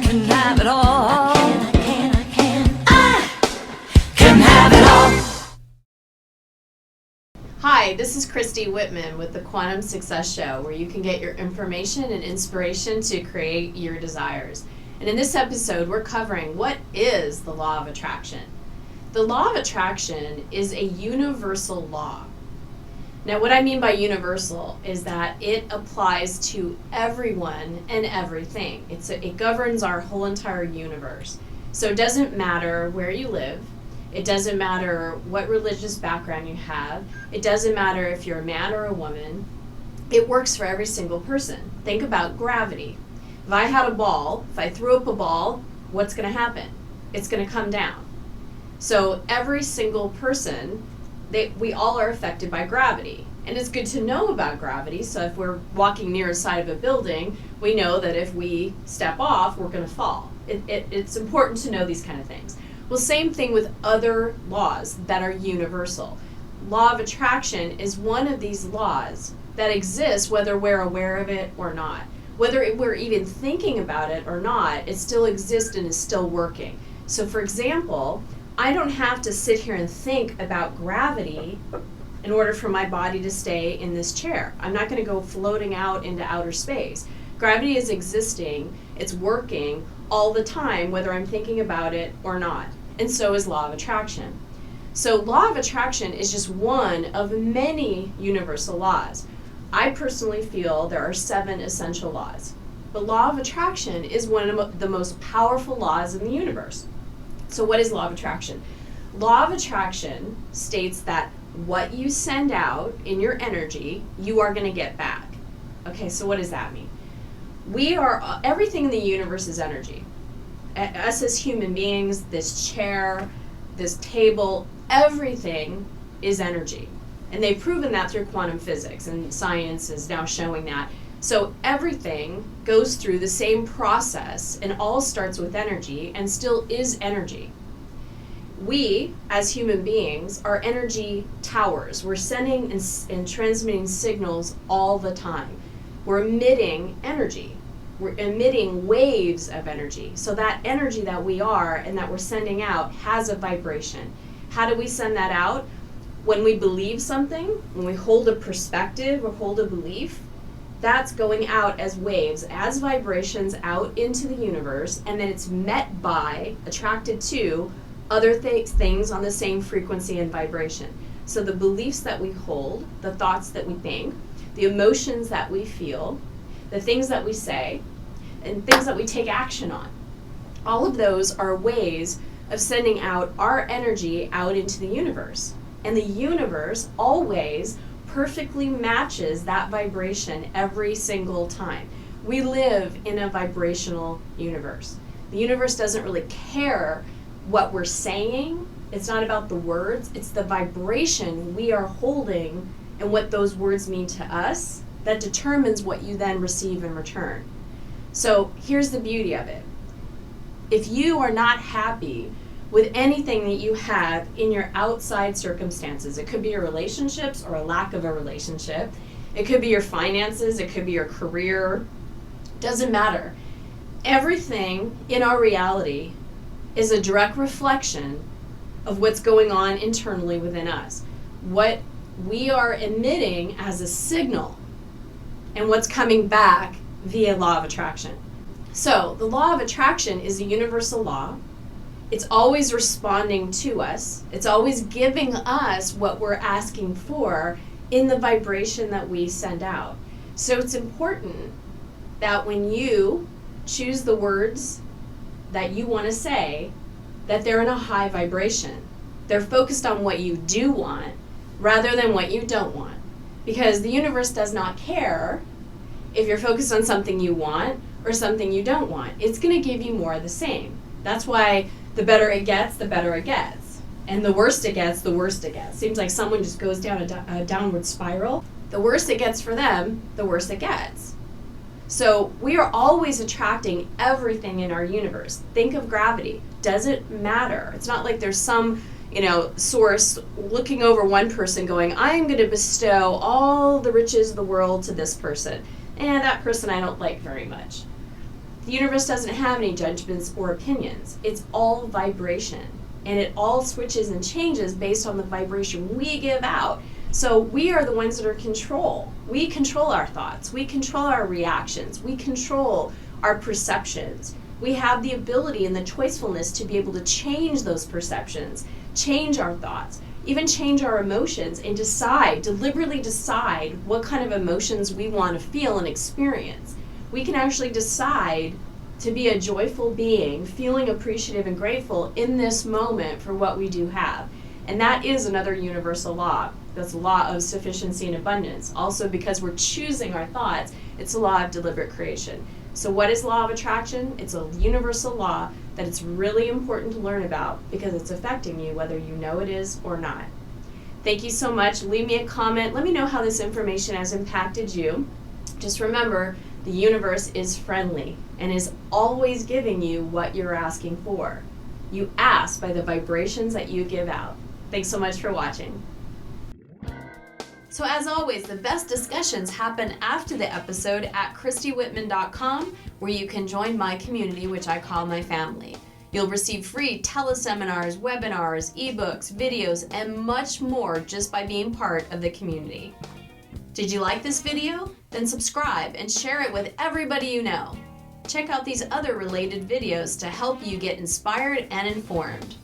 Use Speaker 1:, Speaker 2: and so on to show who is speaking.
Speaker 1: can have it all. I can have it all.
Speaker 2: Hi, this is Christy Whitman with the Quantum Success Show, where you can get your information and inspiration to create your desires. And in this episode, we're covering what is the law of attraction. The law of attraction is a universal law. Now, what I mean by universal is that it applies to everyone and everything. It governs our whole entire universe. So it doesn't matter where you live. It doesn't matter what religious background you have. It doesn't matter if you're a man or a woman. It works for every single person. Think about gravity. If I had a ball, if I threw up a ball, what's going to happen? It's going to come down. So every single person, we all are affected by gravity. And it's good to know about gravity. So if we're walking near a side of a building, we know that if we step off, we're going to fall. It's important to know these kind of things. Well, same thing with other laws that are universal. Law of attraction is one of these laws that exists whether we're aware of it or not. Whether we're even thinking about it or not, it still exists and is still working. So for example, I don't have to sit here and think about gravity in order for my body to stay in this chair. I'm not going to go floating out into outer space. Gravity is existing, it's working all the time, whether I'm thinking about it or not. And so is law of attraction. So law of attraction is just one of many universal laws. I personally feel there are 7 essential laws. But law of attraction is one of the most powerful laws in the universe. So what is law of attraction? Law of attraction states that what you send out in your energy, you are going to get back. Okay, so what does that mean? Everything in the universe is energy. Us as human beings, this chair, this table, everything is energy. And they've proven that through quantum physics, and science is now showing that. So everything goes through the same process and all starts with energy and still is energy. We, as human beings, are energy towers. We're sending and transmitting signals all the time. We're emitting energy. We're emitting waves of energy. So that energy that we are and that we're sending out has a vibration. How do we send that out? When we believe something, when we hold a perspective or hold a belief, that's going out as waves, as vibrations out into the universe, and then it's met by, attracted to, other things on the same frequency and vibration. So the beliefs that we hold, the thoughts that we think, the emotions that we feel, the things that we say, and things that we take action on. All of those are ways of sending out our energy out into the universe. And the universe always perfectly matches that vibration every single time. We live in a vibrational universe. The universe doesn't really care what we're saying. It's not about the words. It's the vibration we are holding and what those words mean to us that determines what you then receive in return. So here's the beauty of it. If you are not happy with anything that you have in your outside circumstances, it could be your relationships or a lack of a relationship, it could be your finances, it could be your career, doesn't matter. Everything in our reality is a direct reflection of what's going on internally within us. What we are emitting as a signal and what's coming back via law of attraction. So the law of attraction is a universal law. It's always responding to us. It's always giving us what we're asking for in the vibration that we send out. So it's important that when you choose the words that you want to say, that they're in a high vibration. They're focused on what you do want rather than what you don't want. Because the universe does not care if you're focused on something you want or something you don't want. It's going to give you more of the same. That's why the better it gets, the better it gets. And the worse it gets, the worse it gets. Seems like someone just goes down a downward spiral. The worse it gets for them, the worse it gets. So we are always attracting everything in our universe. Think of gravity. Doesn't matter. It's not like there's some, source looking over one person going, I'm going to bestow all the riches of the world to this person. And that person I don't like very much. The universe doesn't have any judgments or opinions. It's all vibration. And it all switches and changes based on the vibration we give out. So we are the ones that are in control. We control our thoughts. We control our reactions. We control our perceptions. We have the ability and the choicefulness to be able to change those perceptions, change our thoughts, even change our emotions, and deliberately decide what kind of emotions we want to feel and experience. We can actually decide to be a joyful being, feeling appreciative and grateful in this moment for what we do have. And that is another universal law. That's the law of sufficiency and abundance. Also, because we're choosing our thoughts, it's a law of deliberate creation. So what is law of attraction? It's a universal law that it's really important to learn about because it's affecting you whether you know it is or not. Thank you so much. Leave me a comment. Let me know how this information has impacted you. Just remember, the universe is friendly and is always giving you what you're asking for. You ask by the vibrations that you give out. Thanks so much for watching. So as always, the best discussions happen after the episode at ChristyWhitman.com, where you can join my community, which I call my family. You'll receive free teleseminars, webinars, ebooks, videos, and much more just by being part of the community. Did you like this video? Then subscribe and share it with everybody you know. Check out these other related videos to help you get inspired and informed.